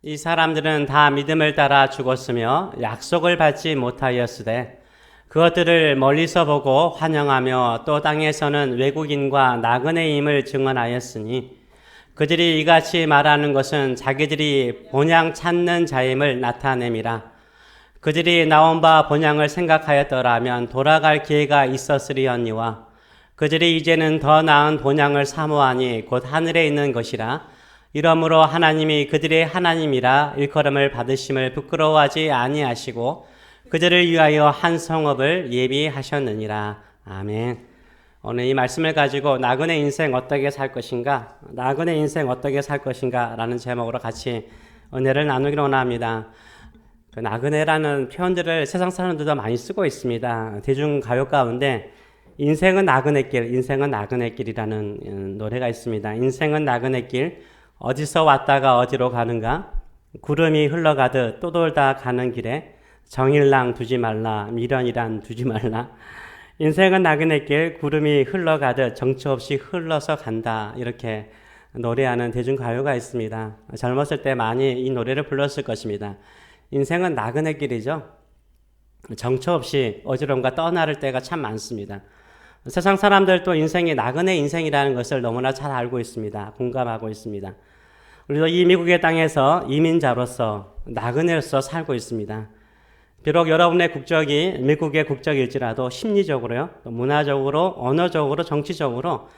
이 사람들은 다 믿음을 따라 죽었으며 약속을 받지 못하였으되 그것들을 멀리서 보고 환영하며 또 땅에서는 외국인과 나그네임을 증언하였으니 그들이 이같이 말하는 것은 자기들이 본향 찾는 자임을 나타냄이라. 그들이 나온 바 본향을 생각하였더라면 돌아갈 기회가 있었으리언니와 그들이 이제는 더 나은 본향을 사모하니 곧 하늘에 있는 것이라. 이러므로 하나님이 그들의 하나님이라 일컬음을 받으심을 부끄러워하지 아니하시고 그들을 위하여 한 성읍을 예비하셨느니라. 아멘. 오늘 이 말씀을 가지고 나그네 인생 어떻게 살 것인가, 나그네 인생 어떻게 살 것인가 라는 제목으로 같이 은혜를 나누기로 원합니다. 그 나그네라는 표현들을 세상 사람들도 많이 쓰고 있습니다. 대중가요 가운데 인생은 나그네길, 인생은 나그네길이라는 노래가 있습니다. 인생은 나그네길, 어디서 왔다가 어디로 가는가? 구름이 흘러가듯 또 돌다 가는 길에 정일랑 두지 말라, 미련이란 두지 말라. 인생은 나그네길, 구름이 흘러가듯 정처 없이 흘러서 간다. 이렇게 노래하는 대중가요가 있습니다. 젊었을 때 많이 이 노래를 불렀을 것입니다. 인생은 나그네길이죠. 정처 없이 어디론가 떠나를 때가 참 많습니다. 세상 사람들도 인생이 나그네 인생이라는 것을 너무나 잘 알고 있습니다. 공감하고 있습니다. 우리도 이 미국의 땅에서 이민자로서 나그네로서 살고 있습니다. 비록 여러분의 국적이 미국의 국적일지라도 심리적으로요, 또 문화적으로, 언어적으로, 정치적으로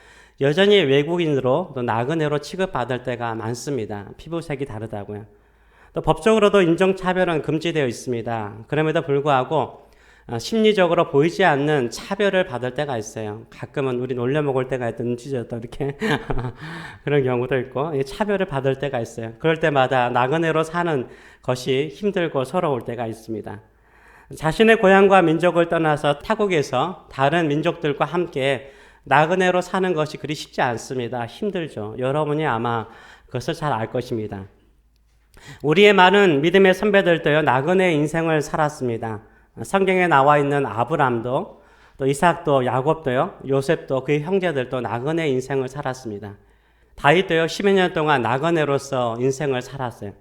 여전히 외국인으로 또 나그네로 취급받을 때가 많습니다. 피부색이 다르다고요. 또 법적으로도 인종차별은 금지되어 있습니다. 그럼에도 불구하고 심리적으로 보이지 않는 차별을 받을 때가 있어요. 가끔은 우리 놀려 먹을 때가 있던 눈치졌다 이렇게 그런 경우도 있고 차별을 받을 때가 있어요. 그럴 때마다 나그네로 사는 것이 힘들고 서러울 때가 있습니다. 자신의 고향과 민족을 떠나서 타국에서 다른 민족들과 함께 나그네로 사는 것이 그리 쉽지 않습니다. 힘들죠. 여러분이 아마 그것을 잘 알 것입니다. 우리의 많은 믿음의 선배들도요, 나그네 인생을 살았습니다. 성경에 나와 있는 아브람도, 또 이삭도, 야곱도요, 요셉도, 그의 형제들도 나그네 인생을 살았습니다. 다윗도요, 10여 년 동안 나그네로서 인생을 살았어요.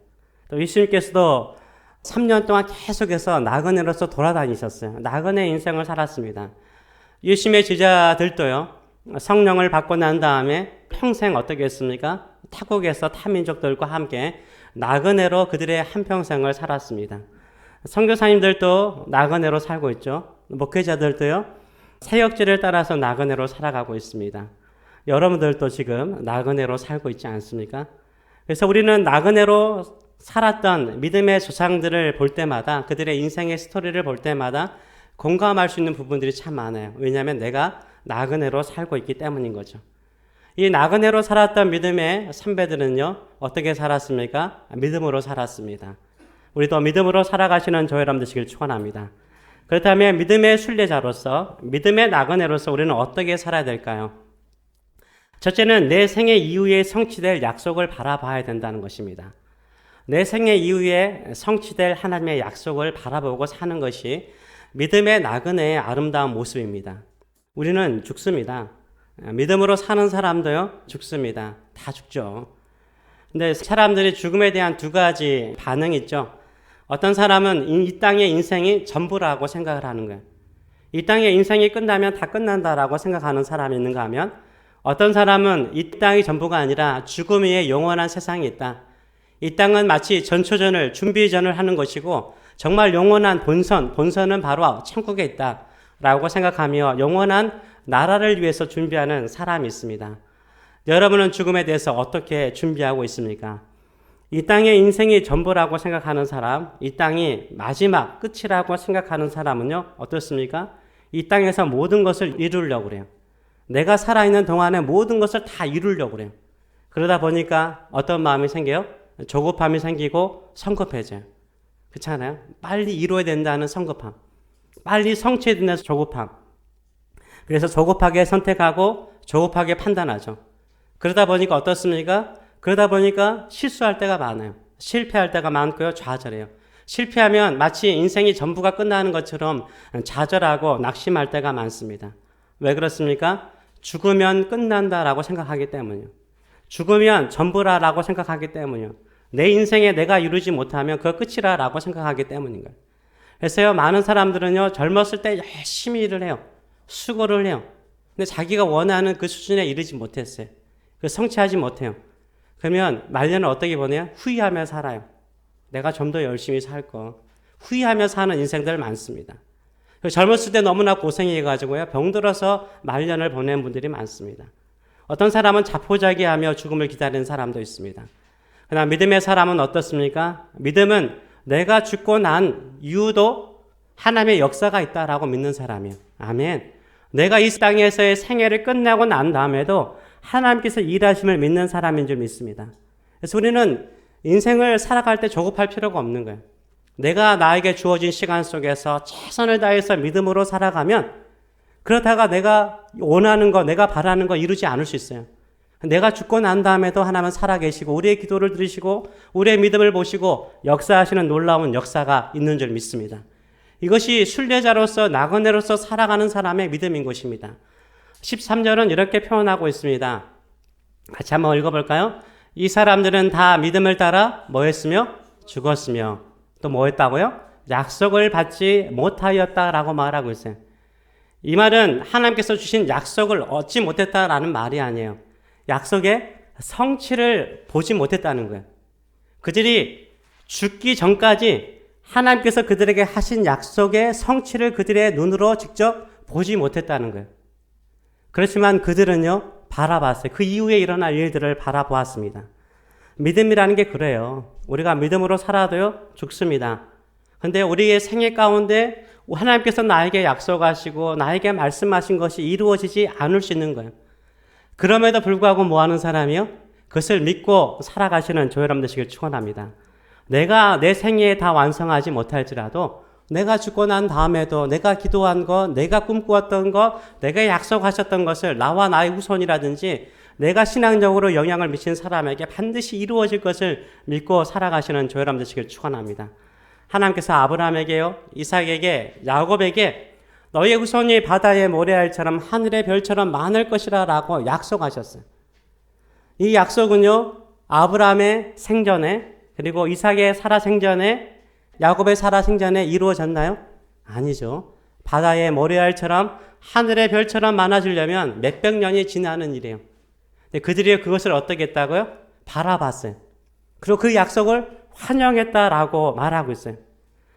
또 예수님께서도 3년 동안 계속해서 나그네로서 돌아다니셨어요. 나그네 인생을 살았습니다. 예수님의 제자들도요, 성령을 받고 난 다음에 평생 어떻게 했습니까? 타국에서 타민족들과 함께 나그네로 그들의 한평생을 살았습니다. 선교사님들도 나그네로 살고 있죠. 목회자들도요, 사역지를 따라서 나그네로 살아가고 있습니다. 여러분들도 지금 나그네로 살고 있지 않습니까? 그래서 우리는 나그네로 살았던 믿음의 조상들을 볼 때마다, 그들의 인생의 스토리를 볼 때마다 공감할 수 있는 부분들이 참 많아요. 왜냐하면 내가 나그네로 살고 있기 때문인 거죠. 이 나그네로 살았던 믿음의 선배들은요, 어떻게 살았습니까? 믿음으로 살았습니다. 우리도 믿음으로 살아가시는 저 여러분 되시길 축원합니다. 그렇다면 믿음의 순례자로서, 믿음의 나그네로서 우리는 어떻게 살아야 될까요? 첫째는 내 생애 이후에 성취될 약속을 바라봐야 된다는 것입니다. 내 생애 이후에 성취될 하나님의 약속을 바라보고 사는 것이 믿음의 나그네의 아름다운 모습입니다. 우리는 죽습니다. 믿음으로 사는 사람도요, 죽습니다. 다 죽죠. 근데 사람들이 죽음에 대한 두 가지 반응이 있죠. 어떤 사람은 이 땅의 인생이 전부라고 생각을 하는 거예요. 이 땅의 인생이 끝나면 다 끝난다라고 생각하는 사람이 있는가 하면, 어떤 사람은 이 땅이 전부가 아니라 죽음 위에 영원한 세상이 있다. 이 땅은 마치 전초전을, 준비전을 하는 것이고 정말 영원한 본선은 바로 천국에 있다 라고 생각하며 영원한 나라를 위해서 준비하는 사람이 있습니다. 여러분은 죽음에 대해서 어떻게 준비하고 있습니까? 이 땅의 인생이 전부라고 생각하는 사람, 이 땅이 마지막 끝이라고 생각하는 사람은요, 어떻습니까? 이 땅에서 모든 것을 이루려고 그래요. 내가 살아있는 동안에 모든 것을 다 이루려고 그래요. 그러다 보니까 어떤 마음이 생겨요? 조급함이 생기고 성급해져요. 그렇잖아요? 빨리 이루어야 된다는 성급함. 빨리 성취해야 된다는 조급함. 그래서 조급하게 선택하고 조급하게 판단하죠. 그러다 보니까 어떻습니까? 그러다 보니까 실수할 때가 많아요. 실패할 때가 많고요. 좌절해요. 실패하면 마치 인생이 전부가 끝나는 것처럼 좌절하고 낙심할 때가 많습니다. 왜 그렇습니까? 죽으면 끝난다라고 생각하기 때문이요. 죽으면 전부라라고 생각하기 때문이요. 내 인생에 내가 이루지 못하면 그거 끝이라고 생각하기 때문인 거예요. 그래서요, 많은 사람들은요, 젊었을 때 열심히 일을 해요. 수고를 해요. 근데 자기가 원하는 그 수준에 이르지 못했어요. 그 성취하지 못해요. 그러면 말년을 어떻게 보내요? 후회하며 살아요. 내가 좀 더 열심히 살 거. 후회하며 사는 인생들 많습니다. 젊었을 때 너무나 고생해가지고요, 병들어서 말년을 보낸 분들이 많습니다. 어떤 사람은 자포자기하며 죽음을 기다리는 사람도 있습니다. 그러나 믿음의 사람은 어떻습니까? 믿음은 내가 죽고 난 이후도 하나님의 역사가 있다라고 믿는 사람이에요. 아멘. 내가 이 땅에서의 생애를 끝내고 난 다음에도 하나님께서 일하심을 믿는 사람인 줄 믿습니다. 그래서 우리는 인생을 살아갈 때 조급할 필요가 없는 거예요. 내가 나에게 주어진 시간 속에서 최선을 다해서 믿음으로 살아가면 그러다가 내가 원하는 거, 내가 바라는 거 이루지 않을 수 있어요. 내가 죽고 난 다음에도 하나님은 살아계시고 우리의 기도를 들으시고 우리의 믿음을 보시고 역사하시는 놀라운 역사가 있는 줄 믿습니다. 이것이 순례자로서 나그네로서 살아가는 사람의 믿음인 것입니다. 13절은 이렇게 표현하고 있습니다. 같이 한번 읽어볼까요? 이 사람들은 다 믿음을 따라 뭐 했으며? 죽었으며 또 뭐 했다고요? 약속을 받지 못하였다라고 말하고 있어요. 이 말은 하나님께서 주신 약속을 얻지 못했다라는 말이 아니에요. 약속의 성취를 보지 못했다는 거예요. 그들이 죽기 전까지 하나님께서 그들에게 하신 약속의 성취를 그들의 눈으로 직접 보지 못했다는 거예요. 그렇지만 그들은요, 바라봤어요. 그 이후에 일어날 일들을 바라보았습니다. 믿음이라는 게 그래요. 우리가 믿음으로 살아도요, 죽습니다. 근데 우리의 생애 가운데 하나님께서 나에게 약속하시고 나에게 말씀하신 것이 이루어지지 않을 수 있는 거예요. 그럼에도 불구하고 뭐 하는 사람이요? 그것을 믿고 살아가시는 저 여러분 되시길 축원합니다. 내가 내 생애에 다 완성하지 못할지라도 내가 죽고 난 다음에도 내가 기도한 것, 내가 꿈꾸었던 것, 내가 약속하셨던 것을 나와 나의 후손이라든지 내가 신앙적으로 영향을 미친 사람에게 반드시 이루어질 것을 믿고 살아가시는 저 여러분 되시길 축원합니다. 하나님께서 아브라함에게요, 이삭에게, 야곱에게 너의 후손이 바다의 모래알처럼 하늘의 별처럼 많을 것이라 라고 약속하셨어요. 이 약속은요, 아브라함의 생전에 그리고 이삭의 살아 생전에 야곱의 살아 생전에 이루어졌나요? 아니죠. 바다의 모래알처럼 하늘의 별처럼 많아지려면 몇백 년이 지나는 일이에요. 근데 그들이 그것을 어떻게 했다고요? 바라봤어요. 그리고 그 약속을 환영했다라고 말하고 있어요.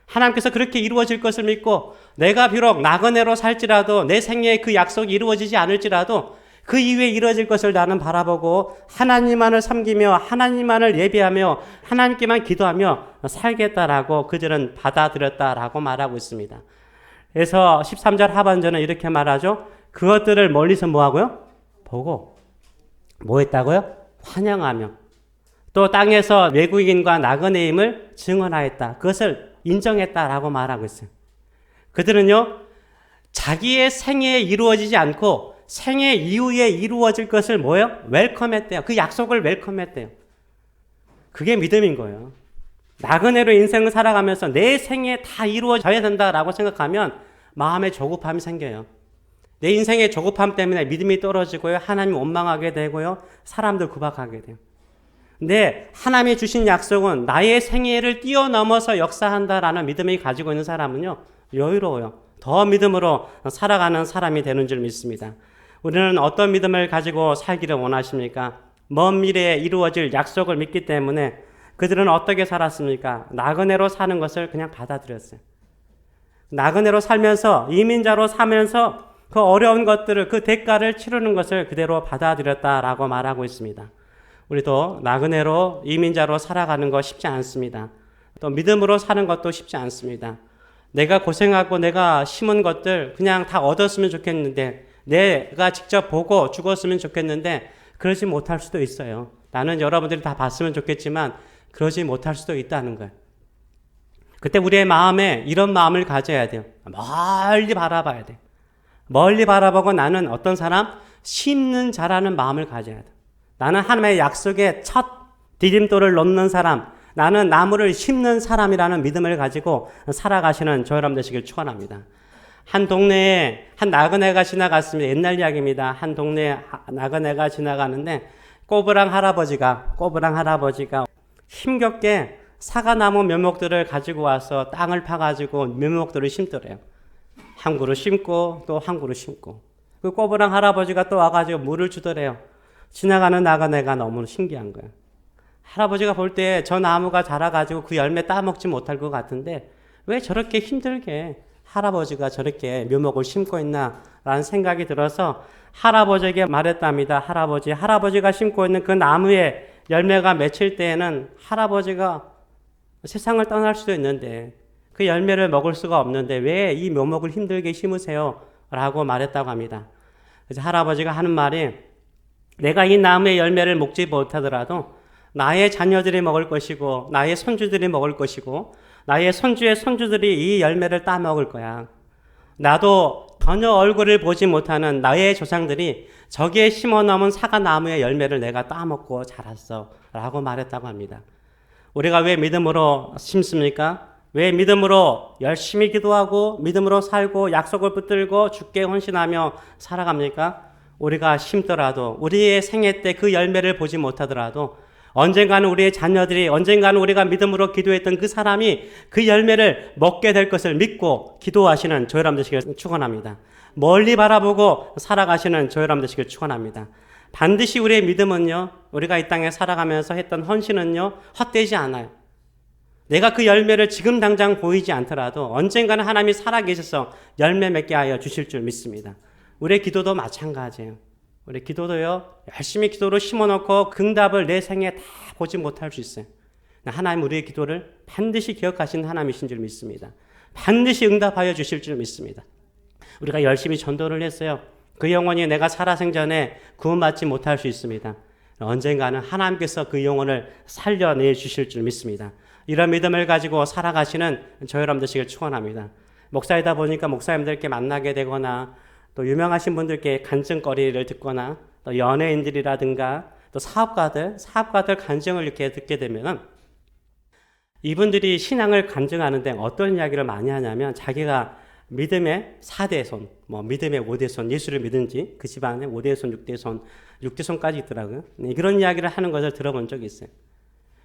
하나님께서 그렇게 이루어질 것을 믿고 내가 비록 나그네로 살지라도 내 생애에 그 약속이 이루어지지 않을지라도 그 이후에 이루어질 것을 나는 바라보고 하나님만을 섬기며 하나님만을 예배하며 하나님께만 기도하며 살겠다라고 그들은 받아들였다라고 말하고 있습니다. 그래서 13절 하반절은 이렇게 말하죠. 그것들을 멀리서 뭐하고요? 보고 뭐 했다고요? 환영하며 또 땅에서 외국인과 나그네임을 증언하였다. 그것을 인정했다라고 말하고 있어요. 그들은요, 자기의 생애에 이루어지지 않고 생애 이후에 이루어질 것을 뭐예요? 웰컴했대요. 그 약속을 웰컴했대요. 그게 믿음인 거예요. 나그네로 인생을 살아가면서 내 생애에 다 이루어져야 된다라고 생각하면 마음에 조급함이 생겨요. 내 인생의 조급함 때문에 믿음이 떨어지고요. 하나님 원망하게 되고요. 사람들 구박하게 돼요. 근데 하나님이 주신 약속은 나의 생애를 뛰어넘어서 역사한다라는 믿음이 가지고 있는 사람은요, 여유로워요. 더 믿음으로 살아가는 사람이 되는 줄 믿습니다. 우리는 어떤 믿음을 가지고 살기를 원하십니까? 먼 미래에 이루어질 약속을 믿기 때문에 그들은 어떻게 살았습니까? 나그네로 사는 것을 그냥 받아들였어요. 나그네로 살면서 이민자로 살면서 그 어려운 것들을 그 대가를 치르는 것을 그대로 받아들였다라고 말하고 있습니다. 우리도 나그네로 이민자로 살아가는 거 쉽지 않습니다. 또 믿음으로 사는 것도 쉽지 않습니다. 내가 고생하고 내가 심은 것들 그냥 다 얻었으면 좋겠는데 내가 직접 보고 죽었으면 좋겠는데 그러지 못할 수도 있어요. 나는 여러분들이 다 봤으면 좋겠지만 그러지 못할 수도 있다는 거예요. 그때 우리의 마음에 이런 마음을 가져야 돼요. 멀리 바라봐야 돼요. 멀리 바라보고 나는 어떤 사람? 심는 자라는 마음을 가져야 돼요. 나는 하나님의 약속에 첫 디딤돌을 놓는 사람, 나는 나무를 심는 사람이라는 믿음을 가지고 살아가시는 저 여러분 되시길 축원합니다. 한 동네에 한 나그네가 지나갔습니다. 옛날 이야기입니다. 한 동네에 나그네가 지나가는데 꼬부랑 할아버지가 힘겹게 사과나무 묘목들을 가지고 와서 땅을 파가지고 묘목들을 심더래요. 한 그루 심고 또 한 그루 심고. 그 꼬부랑 할아버지가 또 와가지고 물을 주더래요. 지나가는 나그네가 너무 신기한 거예요. 할아버지가 볼 때 저 나무가 자라가지고 그 열매 따먹지 못할 것 같은데 왜 저렇게 힘들게 할아버지가 저렇게 묘목을 심고 있나 라는 생각이 들어서 할아버지에게 말했답니다. 할아버지가 심고 있는 그 나무에 열매가 맺힐 때에는 할아버지가 세상을 떠날 수도 있는데 그 열매를 먹을 수가 없는데 왜 이 묘목을 힘들게 심으세요? 라고 말했다고 합니다. 그래서 할아버지가 하는 말이 내가 이 나무의 열매를 먹지 못하더라도 나의 자녀들이 먹을 것이고 나의 손주들이 먹을 것이고 나의 손주의 손주들이 이 열매를 따먹을 거야. 나도 전혀 얼굴을 보지 못하는 나의 조상들이 저기에 심어놓은 사과나무의 열매를 내가 따먹고 자랐어 라고 말했다고 합니다. 우리가 왜 믿음으로 심습니까? 왜 믿음으로 열심히 기도하고 믿음으로 살고 약속을 붙들고 주께 헌신하며 살아갑니까? 우리가 심더라도 우리의 생애 때 그 열매를 보지 못하더라도 언젠가는 우리의 자녀들이 언젠가는 우리가 믿음으로 기도했던 그 사람이 그 열매를 먹게 될 것을 믿고 기도하시는 저 여러분 되시길 축원합니다. 멀리 바라보고 살아가시는 저 여러분 되시길 축원합니다. 반드시 우리의 믿음은요, 우리가 이 땅에 살아가면서 했던 헌신은요, 헛되지 않아요. 내가 그 열매를 지금 당장 보이지 않더라도 언젠가는 하나님이 살아계셔서 열매 맺게 하여 주실 줄 믿습니다. 우리의 기도도 마찬가지예요. 우리 기도도요, 열심히 기도로 심어놓고 응답을 내 생에 다 보지 못할 수 있어요. 하나님 우리의 기도를 반드시 기억하시는 하나님이신 줄 믿습니다. 반드시 응답하여 주실 줄 믿습니다. 우리가 열심히 전도를 했어요. 그 영혼이 내가 살아생전에 구원받지 못할 수 있습니다. 언젠가는 하나님께서 그 영혼을 살려내 주실 줄 믿습니다. 이런 믿음을 가지고 살아가시는 저 여러분 되시길 축원합니다. 목사이다 보니까 목사님들께 만나게 되거나 또 유명하신 분들께 간증거리를 듣거나 또 연예인들이라든가 또 사업가들 간증을 이렇게 듣게 되면 이분들이 신앙을 간증하는데 어떤 이야기를 많이 하냐면 자기가 믿음의 4대손, 믿음의 5대손, 예수를 믿은지 그 집안에 5대손, 6대손까지 있더라고요. 그런 이야기를 하는 것을 들어본 적이 있어요.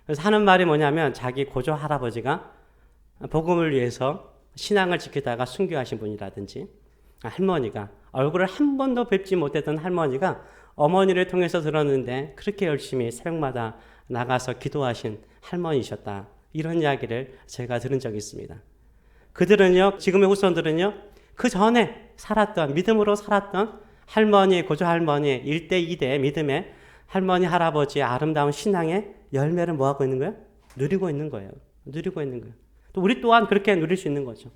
그래서 하는 말이 뭐냐면 자기 고조 할아버지가 복음을 위해서 신앙을 지키다가 순교하신 분이라든지 할머니가 얼굴을 한 번도 뵙지 못했던 할머니가 어머니를 통해서 들었는데 그렇게 열심히 새벽마다 나가서 기도하신 할머니셨다. 이런 이야기를 제가 들은 적이 있습니다. 그들은요, 지금의 후손들은요, 그 전에 살았던, 믿음으로 살았던 할머니, 고조 할머니, 1대, 2대 믿음의 할머니, 할아버지의 아름다운 신앙의 열매를 뭐하고 있는 거예요? 누리고 있는 거예요. 누리고 있는 거예요. 또 우리 또한 그렇게 누릴 수 있는 거죠.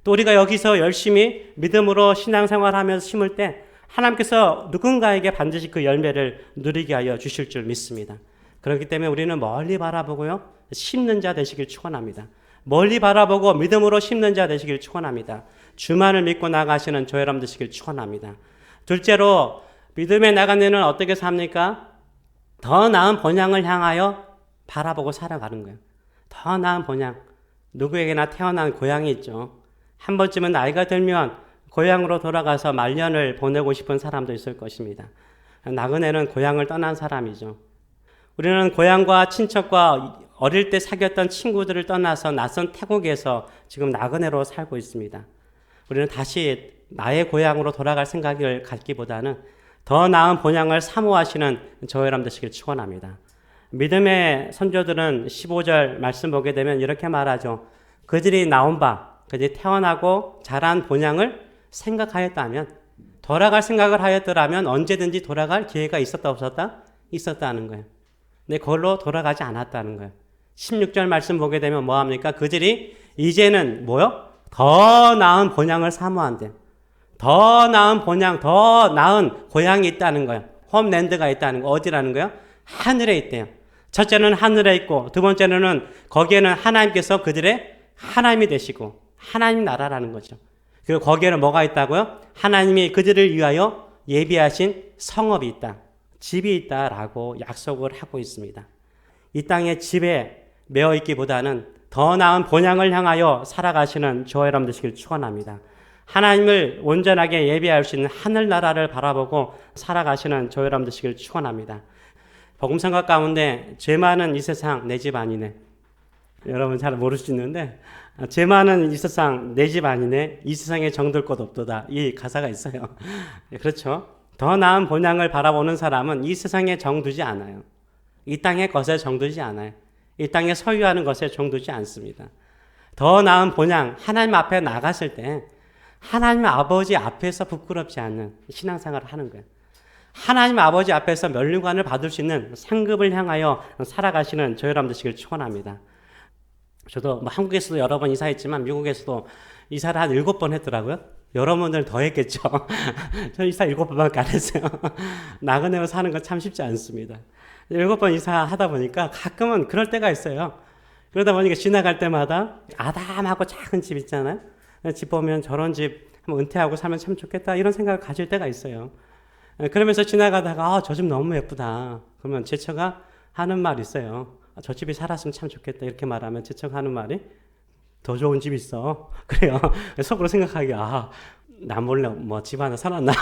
또 우리가 여기서 열심히 믿음으로 신앙생활하면서 심을 때 하나님께서 누군가에게 반드시 그 열매를 누리게 하여 주실 줄 믿습니다. 그렇기 때문에 우리는 멀리 바라보고요, 심는 자 되시길 축원합니다. 멀리 바라보고 믿음으로 심는 자 되시길 축원합니다. 주만을 믿고 나가시는 저 여러분 되시길 축원합니다. 둘째로 믿음의 나그네는 어떻게 삽니까? 더 나은 본향을 향하여 바라보고 살아가는 거예요. 더 나은 본향. 누구에게나 태어난 고향이 있죠. 한 번쯤은 나이가 들면 고향으로 돌아가서 말년을 보내고 싶은 사람도 있을 것입니다. 나그네는 고향을 떠난 사람이죠. 우리는 고향과 친척과 어릴 때 사귀었던 친구들을 떠나서 낯선 태국에서 지금 나그네로 살고 있습니다. 우리는 다시 나의 고향으로 돌아갈 생각을 갖기보다는 더 나은 본향을 사모하시는 저 여러분 되시길 축원합니다. 믿음의 선조들은 15절 말씀 보게 되면 이렇게 말하죠. 그들이 나온 바, 그들이 태어나고 자란 본향을 생각하였다면, 돌아갈 생각을 하였더라면 언제든지 돌아갈 기회가 있었다 없었다? 있었다는 거예요. 근데 그걸로 돌아가지 않았다는 거예요. 16절 말씀 보게 되면 뭐합니까? 그들이 이제는 뭐요? 더 나은 본향을 사모한대. 더 나은 본향, 더 나은 고향이 있다는 거예요. 홈랜드가 있다는 거. 어디라는 거예요? 하늘에 있대요. 첫째는 하늘에 있고 두 번째는 거기에는 하나님께서 그들의 하나님이 되시고 하나님 나라라는 거죠. 그리고 거기에는 뭐가 있다고요? 하나님이 그들을 위하여 예비하신 성읍이 있다. 집이 있다라고 약속을 하고 있습니다. 이 땅의 집에 매어 있기보다는 더 나은 본향을 향하여 살아가시는 저와 여러분 되시길 축원합니다. 하나님을 온전하게 예비할 수 있는 하늘나라를 바라보고 살아가시는 저와 여러분 되시길 축원합니다. 복음 생각 가운데 죄 많은 이 세상 내 집 아니네. 여러분 잘 모를 수 있는데 죄 많은 이 세상 내 집 아니네. 이 세상에 정들 것 없도다. 이 가사가 있어요. 그렇죠. 더 나은 본향을 바라보는 사람은 이 세상에 정두지 않아요. 이 땅의 것에 정두지 않아요. 이 땅에 소유하는 것에 정두지 않습니다. 더 나은 본향, 하나님 앞에 나갔을 때 하나님 아버지 앞에서 부끄럽지 않는 신앙생활을 하는 거예요. 하나님 아버지 앞에서 면류관을 받을 수 있는 상급을 향하여 살아가시는 저 여러분 되시길 축원합니다. 저도 뭐 한국에서도 여러 번 이사했지만 미국에서도 이사를 한 7번 했더라고요. 여러분들 더 했겠죠. 저 이사 7번밖에 안 했어요. 나그네로 사는 건 참 쉽지 않습니다. 7번 이사하다 보니까 가끔은 그럴 때가 있어요. 그러다 보니까 지나갈 때마다 아담하고 작은 집 있잖아요. 집 보면 저런 집 한번 은퇴하고 살면 참 좋겠다 이런 생각을 가질 때가 있어요. 그러면서 지나가다가 저 집 너무 예쁘다. 그러면 제 처가 하는 말이 있어요. 저 집에 살았으면 참 좋겠다 이렇게 말하면 제 처가 하는 말이 더 좋은 집 있어. 그래요. 속으로 생각하기 나 몰래 뭐 집 하나 사놨나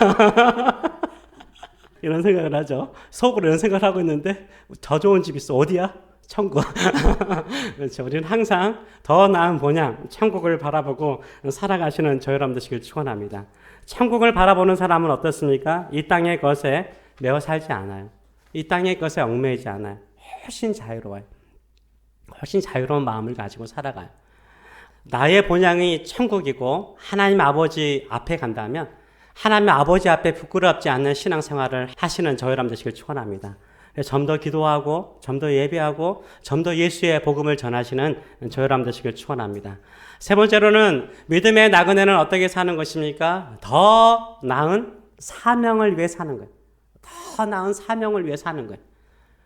이런 생각을 하죠. 속으로 이런 생각을 하고 있는데 더 좋은 집 있어. 어디야? 천국. 그렇죠. 우리는 항상 더 나은 본향, 천국을 바라보고 살아가시는 저 여러분 되시길 축원합니다. 천국을 바라보는 사람은 어떻습니까? 이 땅의 것에 매어 살지 않아요. 이 땅의 것에 얽매이지 않아요. 훨씬 자유로워요. 훨씬 자유로운 마음을 가지고 살아가요. 나의 본향이 천국이고 하나님 아버지 앞에 간다면 하나님 아버지 앞에 부끄럽지 않는 신앙생활을 하시는 저 여러분 되시길 축원합니다. 좀 더 기도하고 좀 더 예배하고 좀 더 예수의 복음을 전하시는 저 여러분 되시길 축원합니다. 세 번째로는 믿음의 나그네는 어떻게 사는 것입니까? 더 나은 사명을 위해 사는 거예요. 더 나은 사명을 위해 사는 거예요.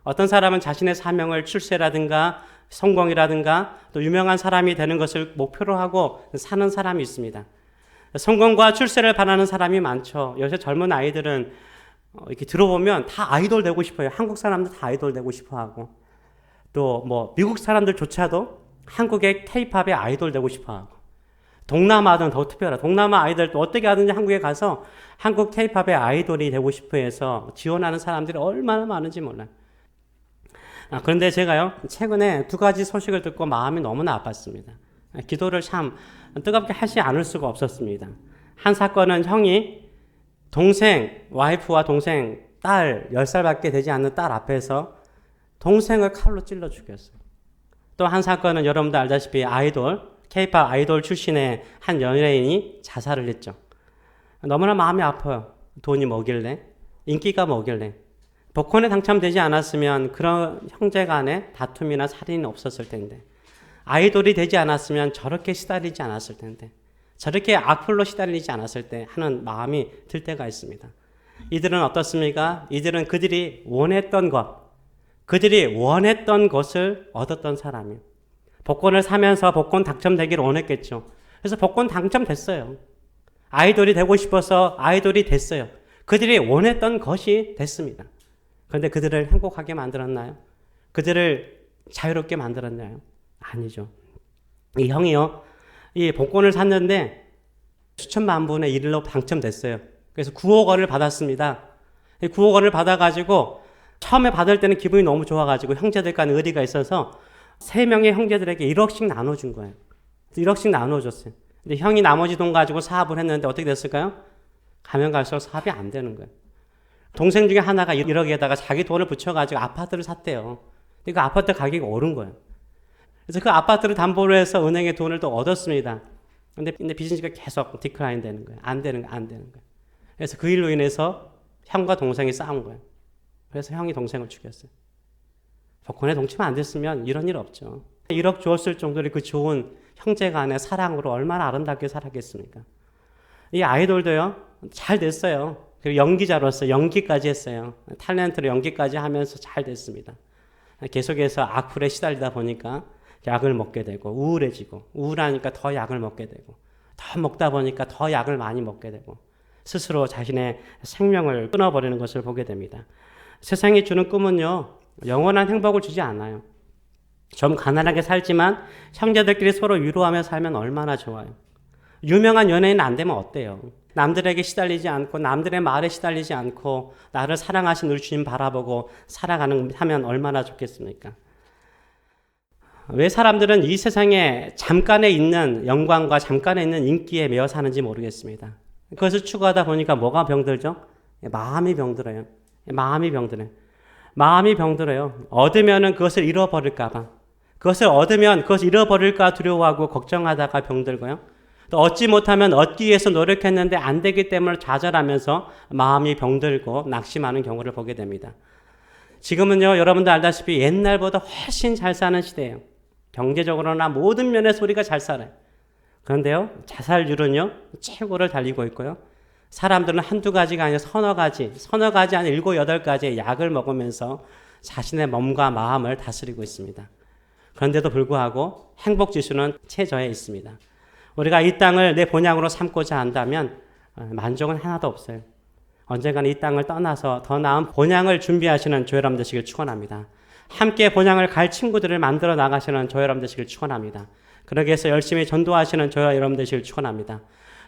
어떤 사람은 자신의 사명을 출세라든가 성공이라든가 또 유명한 사람이 되는 것을 목표로 하고 사는 사람이 있습니다. 성공과 출세를 바라는 사람이 많죠. 요새 젊은 아이들은 이렇게 들어보면 다 아이돌 되고 싶어요. 한국 사람들 다 아이돌 되고 싶어 하고 또 뭐 미국 사람들조차도 한국의 K-팝의 아이돌 되고 싶어 하고 동남아는 더 특별하다. 동남아 아이들도 어떻게 하든지 한국에 가서 한국 K-팝의 아이돌이 되고 싶어 해서 지원하는 사람들이 얼마나 많은지 몰라요. 그런데 제가요 최근에 2가지 소식을 듣고 마음이 너무나 아팠습니다. 기도를 참 뜨겁게 하지 않을 수가 없었습니다. 한 사건은 형이 동생, 와이프와 동생, 딸, 10살밖에 되지 않는 딸 앞에서 동생을 칼로 찔러 죽였어요. 또 한 사건은 여러분도 알다시피 아이돌, K-팝 아이돌 출신의 한 연예인이 자살을 했죠. 너무나 마음이 아파요. 돈이 뭐길래, 인기가 뭐길래. 복권에 당첨되지 않았으면 그런 형제 간의 다툼이나 살인이 없었을 텐데, 아이돌이 되지 않았으면 저렇게 시달리지 않았을 텐데, 저렇게 악플로 시달리지 않았을 때 하는 마음이 들 때가 있습니다. 이들은 어떻습니까? 이들은 그들이 원했던 것을 얻었던 사람이에요. 복권을 사면서 복권 당첨되기를 원했겠죠. 그래서 복권 당첨됐어요. 아이돌이 되고 싶어서 아이돌이 됐어요. 그들이 원했던 것이 됐습니다. 그런데 그들을 행복하게 만들었나요? 그들을 자유롭게 만들었나요? 아니죠. 이 형이요. 이 복권을 샀는데 수천만 분의 1로 당첨됐어요. 그래서 9억 원을 받았습니다. 9억 원을 받아가지고 처음에 받을 때는 기분이 너무 좋아가지고 형제들 간 의리가 있어서 3명의 형제들에게 1억씩 나눠준 거예요. 1억씩 나눠줬어요. 근데 형이 나머지 돈 가지고 사업을 했는데 어떻게 됐을까요? 가면 갈수록 사업이 안 되는 거예요. 동생 중에 하나가 1억에다가 자기 돈을 붙여가지고 아파트를 샀대요. 그러니까 아파트 가격이 오른 거예요. 그래서 그 아파트를 담보로 해서 은행에 돈을 또 얻었습니다. 근데 비즈니스가 계속 디클라인 되는 거예요. 안 되는 거예요. 그래서 그 일로 인해서 형과 동생이 싸운 거예요. 그래서 형이 동생을 죽였어요. 복권에 동치만 안 됐으면 이런 일 없죠. 1억 주었을 정도로 그 좋은 형제 간의 사랑으로 얼마나 아름답게 살았겠습니까? 이 아이돌도요, 잘 됐어요. 그리고 연기자로서 연기까지 했어요. 탤런트로 연기까지 하면서 잘 됐습니다. 계속해서 악플에 시달리다 보니까 약을 먹게 되고 우울해지고 우울하니까 더 약을 먹게 되고 더 먹다 보니까 더 약을 많이 먹게 되고 스스로 자신의 생명을 끊어버리는 것을 보게 됩니다. 세상이 주는 꿈은요, 영원한 행복을 주지 않아요. 좀 가난하게 살지만 형제들끼리 서로 위로하며 살면 얼마나 좋아요. 유명한 연예인 안 되면 어때요? 남들에게 시달리지 않고 남들의 말에 시달리지 않고 나를 사랑하신 우리 주님 바라보고 살아가면 얼마나 좋겠습니까? 왜 사람들은 이 세상에 잠깐에 있는 영광과 잠깐에 있는 인기에 매여 사는지 모르겠습니다. 그것을 추구하다 보니까 뭐가 병들죠? 마음이 병들어요. 마음이 병들어요. 마음이 병들어요. 얻으면은 그것을 잃어버릴까봐. 그것을 얻으면 그것을 잃어버릴까 두려워하고 걱정하다가 병들고요. 또 얻지 못하면 얻기 위해서 노력했는데 안 되기 때문에 좌절하면서 마음이 병들고 낙심하는 경우를 보게 됩니다. 지금은요, 여러분도 알다시피 옛날보다 훨씬 잘 사는 시대예요. 경제적으로나 모든 면에서 우리가 잘 살아요. 그런데요, 자살률은요, 최고를 달리고 있고요. 사람들은 한두 가지가 아니라 서너 가지 아니라 7, 8가지의 약을 먹으면서 자신의 몸과 마음을 다스리고 있습니다. 그런데도 불구하고 행복지수는 최저에 있습니다. 우리가 이 땅을 내 본향으로 삼고자 한다면 만족은 하나도 없어요. 언젠가는 이 땅을 떠나서 더 나은 본향을 준비하시는 조여람 되시길 축원합니다. 함께 본향을 갈 친구들을 만들어 나가시는 조여람 되시길 축원합니다. 그러기 위해서 열심히 전도하시는 조여람 되시길 축원합니다.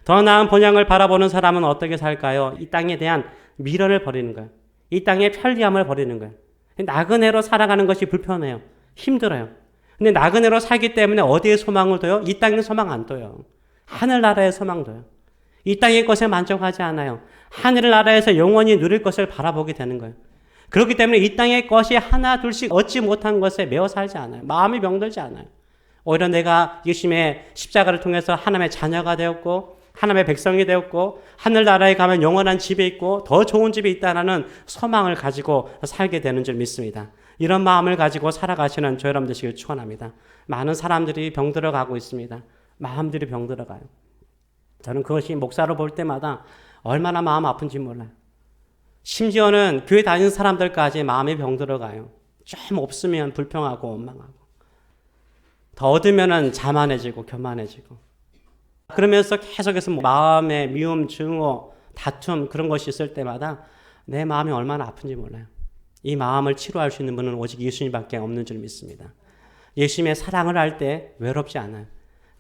더 나은 본향을 바라보는 사람은 어떻게 살까요? 이 땅에 대한 미련을 버리는 거예요. 이 땅의 편리함을 버리는 거예요. 나그네로 살아가는 것이 불편해요. 힘들어요. 근데 나그네로 살기 때문에 어디에 소망을 둬요? 이 땅에 소망 안 둬요. 하늘나라에 소망 둬요. 이 땅의 것에 만족하지 않아요. 하늘나라에서 영원히 누릴 것을 바라보게 되는 거예요. 그렇기 때문에 이 땅의 것이 하나 둘씩 얻지 못한 것에 매어 살지 않아요. 마음이 병들지 않아요. 오히려 내가 예수님의 십자가를 통해서 하나님의 자녀가 되었고 하나님의 백성이 되었고 하늘나라에 가면 영원한 집이 있고 더 좋은 집이 있다는 소망을 가지고 살게 되는 줄 믿습니다. 이런 마음을 가지고 살아가시는 저 여러분 되시길 축원합니다. 많은 사람들이 병들어 가고 있습니다. 마음들이 병들어 가요. 저는 그것이 목사로 볼 때마다 얼마나 마음 아픈지 몰라요. 심지어는 교회 다니는 사람들까지 마음이 병들어 가요. 좀 없으면 불평하고 원망하고 더 얻으면 자만해지고 교만해지고 그러면서 계속해서 마음의 미움, 증오, 다툼 그런 것이 있을 때마다 내 마음이 얼마나 아픈지 몰라요. 이 마음을 치료할 수 있는 분은 오직 예수님밖에 없는 줄 믿습니다. 예수님의 사랑을 할 때 외롭지 않아요.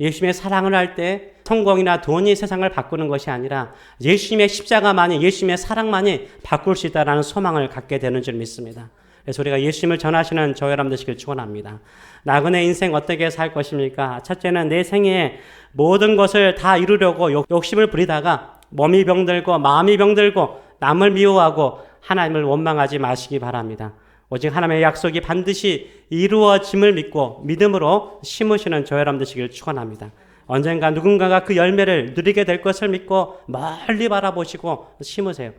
예수님의 사랑을 할 때 성공이나 돈이 세상을 바꾸는 것이 아니라 예수님의 십자가만이 예수님의 사랑만이 바꿀 수 있다는 소망을 갖게 되는 줄 믿습니다. 그래서 우리가 예수님을 전하시는 저 여러분 되시길 축원합니다. 나그네 인생 어떻게 살 것입니까? 첫째는 내 생에 모든 것을 다 이루려고 욕심을 부리다가 몸이 병들고 마음이 병들고 남을 미워하고 하나님을 원망하지 마시기 바랍니다. 오직 하나님의 약속이 반드시 이루어짐을 믿고 믿음으로 심으시는 저 여러분 되시길 축원합니다. 언젠가 누군가가 그 열매를 누리게 될 것을 믿고 멀리 바라보시고 심으세요.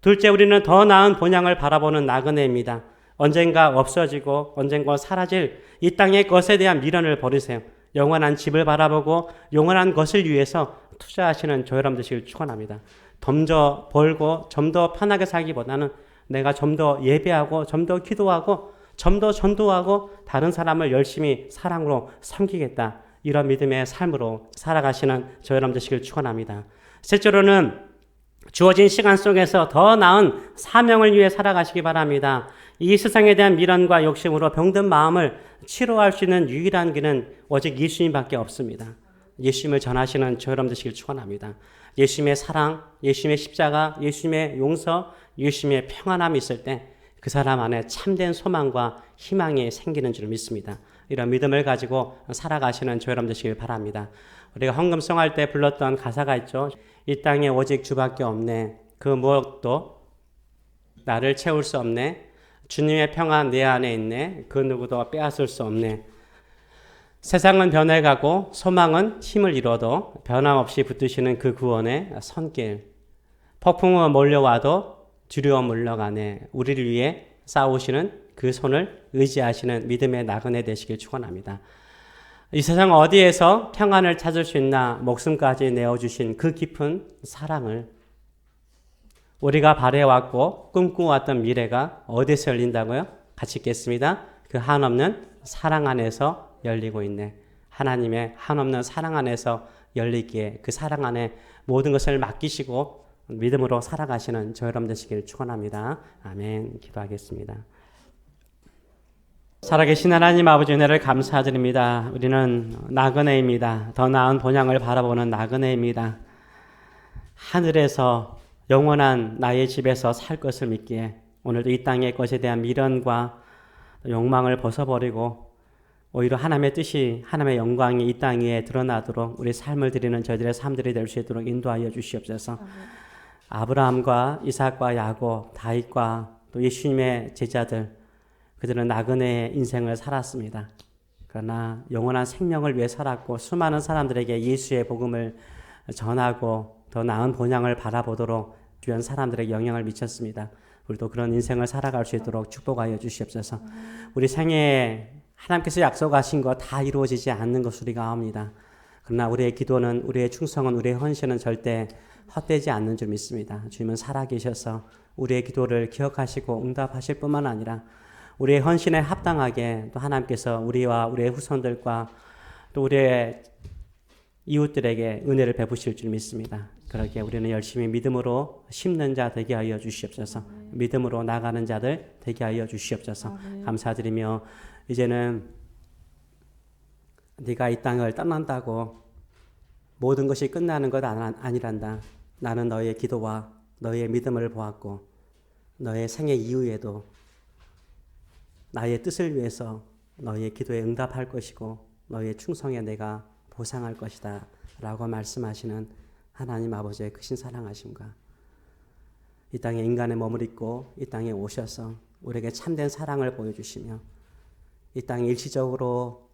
둘째, 우리는 더 나은 본향을 바라보는 나그네입니다. 언젠가 없어지고 언젠가 사라질 이 땅의 것에 대한 미련을 버리세요. 영원한 집을 바라보고 영원한 것을 위해서 투자하시는 저 여러분 되시길 축원합니다. 좀 더 벌고 좀 더 편하게 살기보다는 내가 좀 더 예배하고 좀 더 기도하고 좀 더 전도하고 다른 사람을 열심히 사랑으로 섬기겠다. 이런 믿음의 삶으로 살아가시는 저 여러분 되시길 축원합니다. 셋째로는 주어진 시간 속에서 더 나은 사명을 위해 살아가시기 바랍니다. 이 세상에 대한 미련과 욕심으로 병든 마음을 치료할 수 있는 유일한 길은 오직 예수님밖에 없습니다. 예수님을 전하시는 저 여러분 되시길 축원합니다. 예수님의 사랑, 예수님의 십자가, 예수님의 용서, 예수님의 평안함이 있을 때 그 사람 안에 참된 소망과 희망이 생기는 줄 믿습니다. 이런 믿음을 가지고 살아가시는 저 여러분 되시길 바랍니다. 우리가 헌금송할 때 불렀던 가사가 있죠. 이 땅에 오직 주밖에 없네. 그 무엇도 나를 채울 수 없네. 주님의 평안 내 안에 있네. 그 누구도 빼앗을 수 없네. 세상은 변해가고 소망은 힘을 잃어도 변함없이 붙드시는 그 구원의 손길. 폭풍우 몰려와도 두려워 물러가네. 우리를 위해 싸우시는 그 손을 의지하시는 믿음의 나그네 되시길 축원합니다. 이 세상 어디에서 평안을 찾을 수 있나 목숨까지 내어주신 그 깊은 사랑을 우리가 바래왔고 꿈꾸어왔던 미래가 어디서 열린다고요? 같이 읽겠습니다. 그 한없는 사랑 안에서 열리고 있네. 하나님의 한없는 사랑 안에서 열리기에 그 사랑 안에 모든 것을 맡기시고 믿음으로 살아가시는 저 여러분 되시길 축원합니다. 아멘. 기도하겠습니다. 살아계신 하나님 아버지 은혜를 감사드립니다. 우리는 나그네입니다. 더 나은 본향을 바라보는 나그네입니다. 하늘에서 영원한 나의 집에서 살 것을 믿기에 오늘도 이 땅의 것에 대한 미련과 욕망을 벗어버리고 오히려 하나님의 뜻이, 하나님의 영광이 이 땅 위에 드러나도록 우리 삶을 드리는 저희들의 삶들이 될 수 있도록 인도하여 주시옵소서. 아브라함과 이삭과 야곱, 다윗과 또 예수님의 제자들, 그들은 나그네의 인생을 살았습니다. 그러나 영원한 생명을 위해 살았고 수많은 사람들에게 예수의 복음을 전하고 더 나은 본향을 바라보도록 주변 사람들에게 영향을 미쳤습니다. 우리도 그런 인생을 살아갈 수 있도록 축복하여 주시옵소서. 우리 생애에 하나님께서 약속하신 거 다 이루어지지 않는 것을 우리가 압니다. 그러나 우리의 기도는, 우리의 충성은, 우리의 헌신은 절대 헛되지 않는 줄 믿습니다. 주님은 살아계셔서 우리의 기도를 기억하시고 응답하실 뿐만 아니라 우리의 헌신에 합당하게 또 하나님께서 우리와 우리의 후손들과 또 우리의 이웃들에게 은혜를 베푸실 줄 믿습니다. 그렇게 우리는 열심히 믿음으로 심는 자 되게 하여 주시옵소서. 믿음으로 나가는 자들 되게 하여 주시옵소서. 감사드리며 이제는 네가 이 땅을 떠난다고 모든 것이 끝나는 것 아니란다. 나는 너의 기도와 너의 믿음을 보았고 너의 생애 이후에도 나의 뜻을 위해서 너의 기도에 응답할 것이고 너의 충성에 내가 보상할 것이다 라고 말씀하시는 하나님 아버지의 크신 사랑하심과 이 땅에 인간의 몸을 입고 이 땅에 오셔서 우리에게 참된 사랑을 보여주시며 이 땅에 일시적으로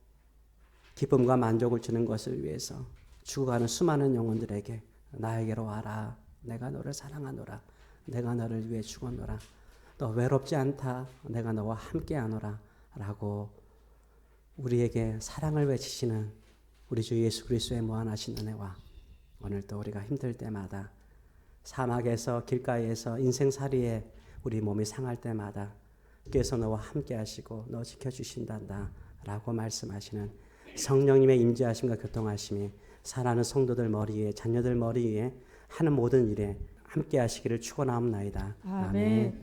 기쁨과 만족을 주는 것을 위해서 죽어가는 수많은 영혼들에게 나에게로 와라. 내가 너를 사랑하노라. 내가 너를 위해 죽었노라. 너 외롭지 않다. 내가 너와 함께하노라. 라고 우리에게 사랑을 외치시는 우리 주 예수 그리스도의 무한하신 은혜와 오늘도 우리가 힘들 때마다 사막에서 길가에서 인생살이에 우리 몸이 상할 때마다 주께서 너와 함께 하시고 너 지켜주신단다 라고 말씀하시는 성령님의 임재하심과 교통하심이 사랑하는 성도들 머리 위에 자녀들 머리 위에 하는 모든 일에 함께 하시기를 축원하옵나이다. 아멘.